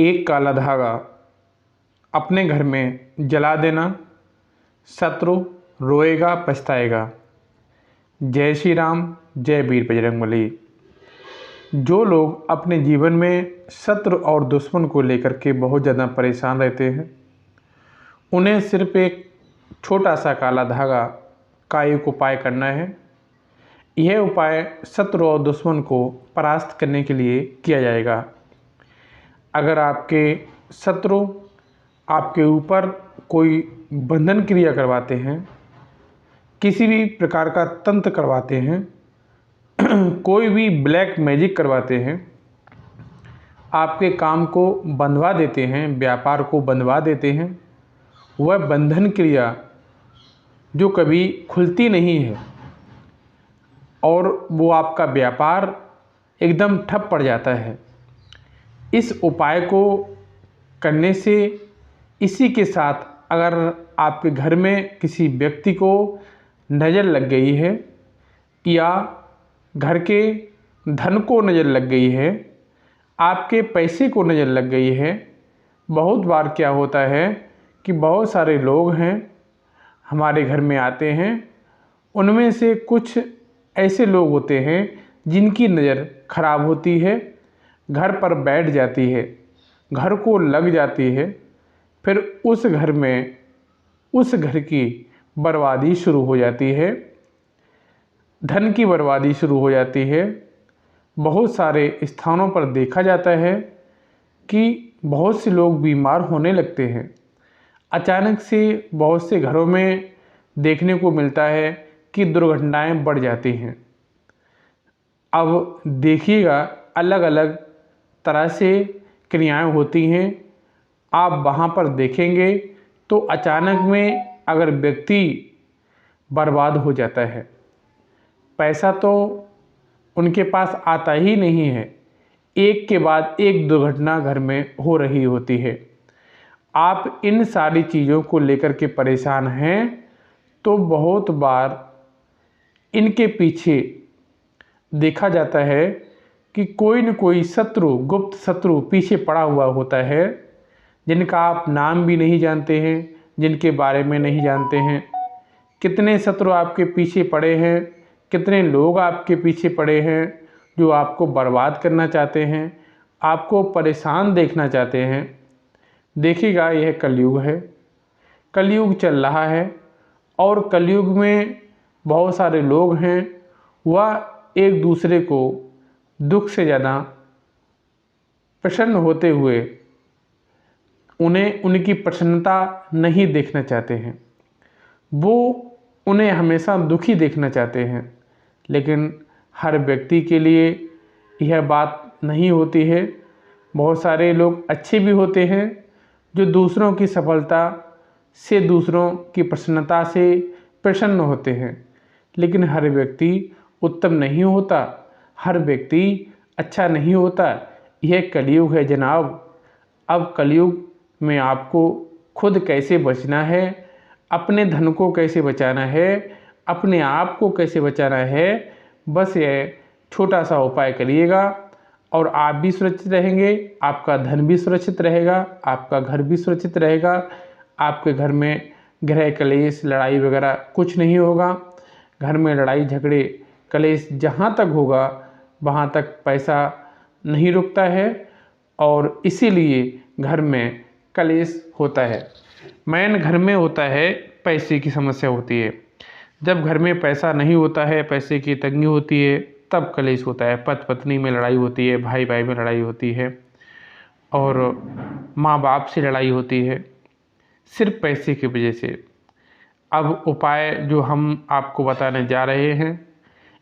एक काला धागा अपने घर में जला देना, शत्रु रोएगा पछताएगा। जय श्री राम, जय वीर बजरंगबली। जो लोग अपने जीवन में शत्रु और दुश्मन को लेकर के बहुत ज़्यादा परेशान रहते हैं, उन्हें सिर्फ एक छोटा सा काला धागा का एक उपाय करना है। यह उपाय शत्रु और दुश्मन को परास्त करने के लिए किया जाएगा। अगर आपके शत्रु आपके ऊपर कोई बंधन क्रिया करवाते हैं, किसी भी प्रकार का तंत्र करवाते हैं, कोई भी ब्लैक मैजिक करवाते हैं, आपके काम को बंधवा देते हैं, व्यापार को बंधवा देते हैं, वह बंधन क्रिया जो कभी खुलती नहीं है और वो आपका व्यापार एकदम ठप पड़ जाता है। इस उपाय को करने से, इसी के साथ अगर आपके घर में किसी व्यक्ति को नज़र लग गई है या घर के धन को नज़र लग गई है, आपके पैसे को नज़र लग गई है। बहुत बार क्या होता है कि बहुत सारे लोग हैं हमारे घर में आते हैं, उनमें से कुछ ऐसे लोग होते हैं जिनकी नज़र खराब होती है, घर पर बैठ जाती है, घर को लग जाती है, फिर उस घर की बर्बादी शुरू हो जाती है, धन की बर्बादी शुरू हो जाती है। बहुत सारे स्थानों पर देखा जाता है कि बहुत से लोग बीमार होने लगते हैं। अचानक से बहुत से घरों में देखने को मिलता है कि दुर्घटनाएं बढ़ जाती हैं। अब देखिएगा, अलग अलग तरह से क्रियाएं होती हैं। आप वहाँ पर देखेंगे तो अचानक में अगर व्यक्ति बर्बाद हो जाता है, पैसा तो उनके पास आता ही नहीं है, एक के बाद एक दुर्घटना घर में हो रही होती है। आप इन सारी चीज़ों को लेकर के परेशान हैं तो बहुत बार इनके पीछे देखा जाता है कि कोई न कोई शत्रु, गुप्त शत्रु पीछे पड़ा हुआ होता है, जिनका आप नाम भी नहीं जानते हैं, जिनके बारे में नहीं जानते हैं। कितने शत्रु आपके पीछे पड़े हैं, कितने लोग आपके पीछे पड़े हैं जो आपको बर्बाद करना चाहते हैं, आपको परेशान देखना चाहते हैं। देखिएगा, यह कलयुग है, कलयुग चल रहा है और कलयुग में बहुत सारे लोग हैं, वह एक दूसरे को दुख से ज़्यादा प्रसन्न होते हुए उन्हें उनकी प्रसन्नता नहीं देखना चाहते हैं। वो उन्हें हमेशा दुखी देखना चाहते हैं। लेकिन हर व्यक्ति के लिए यह बात नहीं होती है। बहुत सारे लोग अच्छे भी होते हैं जो दूसरों की सफलता से, दूसरों की प्रसन्नता से प्रसन्न होते हैं। लेकिन हर व्यक्ति उत्तम नहीं होता, हर व्यक्ति अच्छा नहीं होता। यह कलयुग है जनाब। अब कलयुग में आपको खुद कैसे बचना है, अपने धन को कैसे बचाना है, अपने आप को कैसे बचाना है, बस यह छोटा सा उपाय करिएगा और आप भी सुरक्षित रहेंगे, आपका धन भी सुरक्षित रहेगा, आपका घर भी सुरक्षित रहेगा। आपके घर में गृह कलेश, लड़ाई वगैरह कुछ नहीं होगा। घर में लड़ाई झगड़े कलेश जहाँ तक होगा वहाँ तक पैसा नहीं रुकता है और इसीलिए घर में कलेश होता है। मेन घर में होता है पैसे की समस्या होती है। जब घर में पैसा नहीं होता है, पैसे की तंगी होती है, तब कलेश होता है। पति पत्नी में लड़ाई होती है, भाई भाई में लड़ाई होती है और माँ बाप से लड़ाई होती है, सिर्फ पैसे की वजह से। अब उपाय जो हम आपको बताने जा रहे हैं,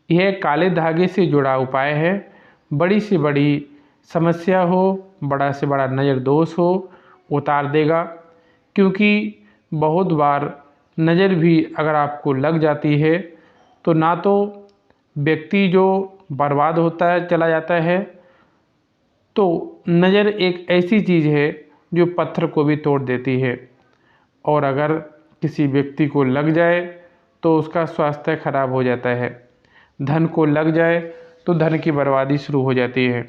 यह काले धागे से जुड़ा उपाय है। बड़ी से बड़ी समस्या हो, बड़ा से बड़ा नज़र दोष हो, उतार देगा। क्योंकि बहुत बार नज़र भी अगर आपको लग जाती है तो ना तो व्यक्ति जो बर्बाद होता है चला जाता है, तो नज़र एक ऐसी चीज़ है जो पत्थर को भी तोड़ देती है। और अगर किसी व्यक्ति को लग जाए तो उसका स्वास्थ्य खराब हो जाता है। धन को लग जाए तो धन की बर्बादी शुरू हो जाती है।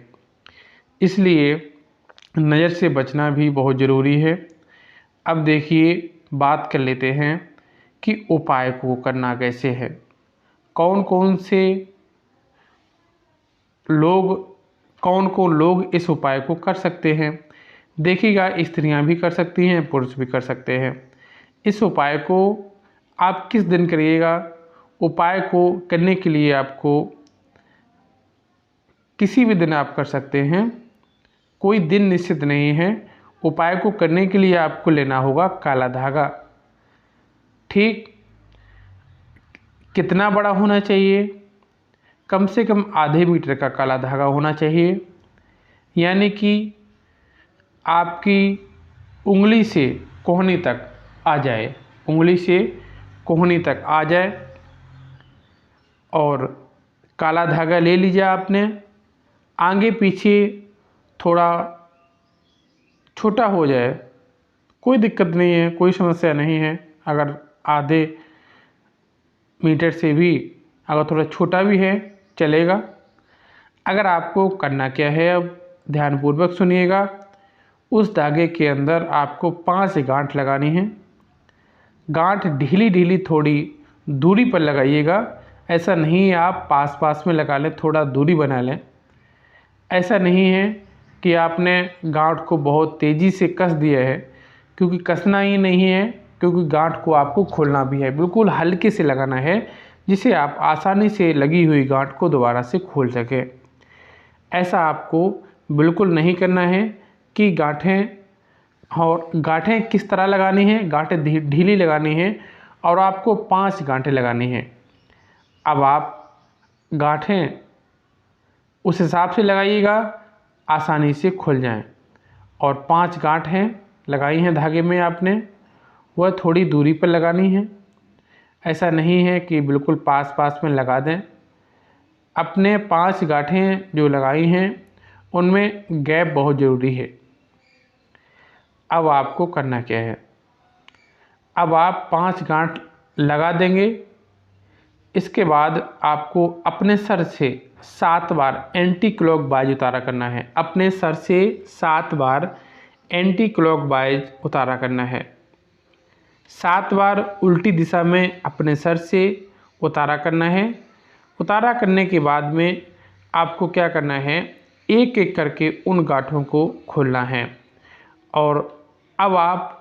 इसलिए नज़र से बचना भी बहुत ज़रूरी है। अब देखिए, बात कर लेते हैं कि उपाय को करना कैसे है। कौन कौन से लोग कौन कौन लोग इस उपाय को कर सकते हैं। देखिएगा, स्त्रियां भी कर सकती हैं, पुरुष भी कर सकते हैं। इस उपाय को आप किस दिन करिएगा। उपाय को करने के लिए आपको किसी भी दिन आप कर सकते हैं, कोई दिन निश्चित नहीं है। उपाय को करने के लिए आपको लेना होगा काला धागा। ठीक कितना बड़ा होना चाहिए? कम से कम आधे मीटर का काला धागा होना चाहिए, यानी कि आपकी उंगली से कोहनी तक आ जाए, उंगली से कोहनी तक आ जाए। और काला धागा ले लीजिए आपने। आगे पीछे थोड़ा छोटा हो जाए, कोई दिक्कत नहीं है, कोई समस्या नहीं है। अगर आधे मीटर से भी अगर थोड़ा छोटा भी है चलेगा। अगर आपको करना क्या है, अब ध्यानपूर्वक सुनिएगा। उस धागे के अंदर आपको 5 गांठ लगानी है। गांठ ढीली ढीली थोड़ी दूरी पर लगाइएगा। ऐसा नहीं आप पास पास में लगा लें, थोड़ा दूरी बना लें। ऐसा नहीं है कि आपने गांठ को बहुत तेज़ी से कस दिया है, क्योंकि कसना ही नहीं है, क्योंकि गांठ को आपको खोलना भी है। बिल्कुल हल्के से लगाना है, जिसे आप आसानी से लगी हुई गांठ को दोबारा से खोल सकें। ऐसा आपको बिल्कुल नहीं करना है कि गांठें किस तरह लगानी है, गांठें ढीली लगानी है और आपको 5 गांठें लगानी हैं। अब आप गांठें उस हिसाब से लगाइएगा आसानी से खुल जाएं। और 5 गांठें लगाई हैं धागे में आपने, वह थोड़ी दूरी पर लगानी है। ऐसा नहीं है कि बिल्कुल पास पास में लगा दें। अपने 5 गांठें जो लगाई हैं उनमें गैप बहुत ज़रूरी है। अब आपको करना क्या है, अब आप 5 गांठ लगा देंगे। इसके बाद आपको अपने सर से 7 बार एंटी क्लॉकवाइज उतारा करना है। अपने सर से 7 बार एंटी क्लॉकवाइज उतारा करना है। 7 बार उल्टी दिशा में अपने सर से उतारा करना है। उतारा करने के बाद में आपको क्या करना है, एक एक करके उन गांठों को खोलना है। और अब आप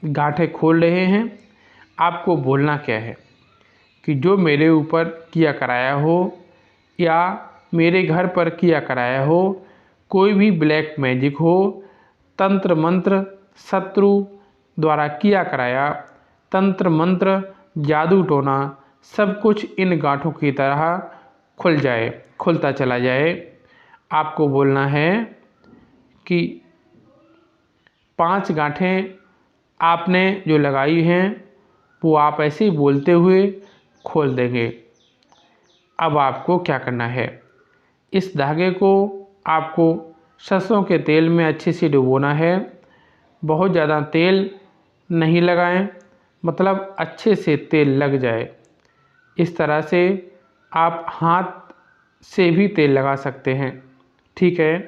गांठें खोल रहे हैं। आपको बोलना क्या है कि जो मेरे ऊपर किया कराया हो या मेरे घर पर किया कराया हो, कोई भी ब्लैक मैजिक हो, तंत्र मंत्र शत्रु द्वारा किया कराया तंत्र मंत्र जादू टोना, सब कुछ इन गांठों की तरह खुल जाए, खुलता चला जाए। आपको बोलना है कि 5 गांठें आपने जो लगाई हैं वो आप ऐसे ही बोलते हुए खोल देंगे। अब आपको क्या करना है, इस धागे को आपको सरसों के तेल में अच्छे से डुबोना है। बहुत ज़्यादा तेल नहीं लगाएं, मतलब अच्छे से तेल लग जाए। इस तरह से आप हाथ से भी तेल लगा सकते हैं, ठीक है।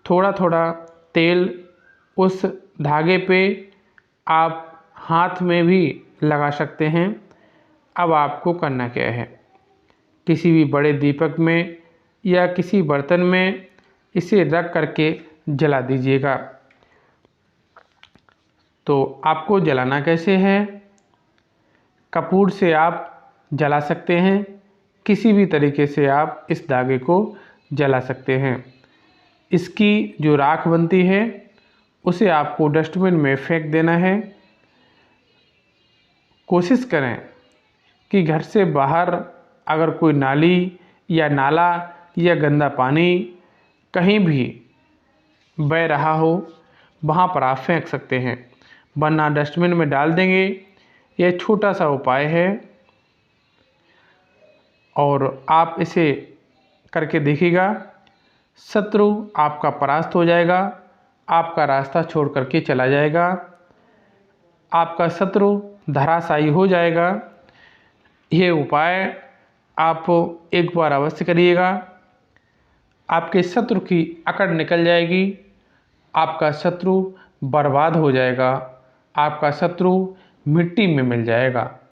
थोड़ा थोड़ा तेल उस धागे पे आप हाथ में भी लगा सकते हैं। अब आपको करना क्या है, किसी भी बड़े दीपक में या किसी बर्तन में इसे रख करके जला दीजिएगा। तो आपको जलाना कैसे है, कपूर से आप जला सकते हैं, किसी भी तरीके से आप इस धागे को जला सकते हैं। इसकी जो राख बनती है उसे आपको डस्टबिन में फेंक देना है। कोशिश करें कि घर से बाहर अगर कोई नाली या नाला या गंदा पानी कहीं भी बह रहा हो, वहाँ पर आप फेंक सकते हैं, वरना डस्टबिन में डाल देंगे। यह छोटा सा उपाय है और आप इसे करके देखिएगा। शत्रु आपका परास्त हो जाएगा, आपका रास्ता छोड़ करके चला जाएगा, आपका शत्रु धराशायी हो जाएगा। ये उपाय आप एक बार अवश्य करिएगा, आपके शत्रु की अकड़ निकल जाएगी। आपका शत्रु बर्बाद हो जाएगा, आपका शत्रु मिट्टी में मिल जाएगा।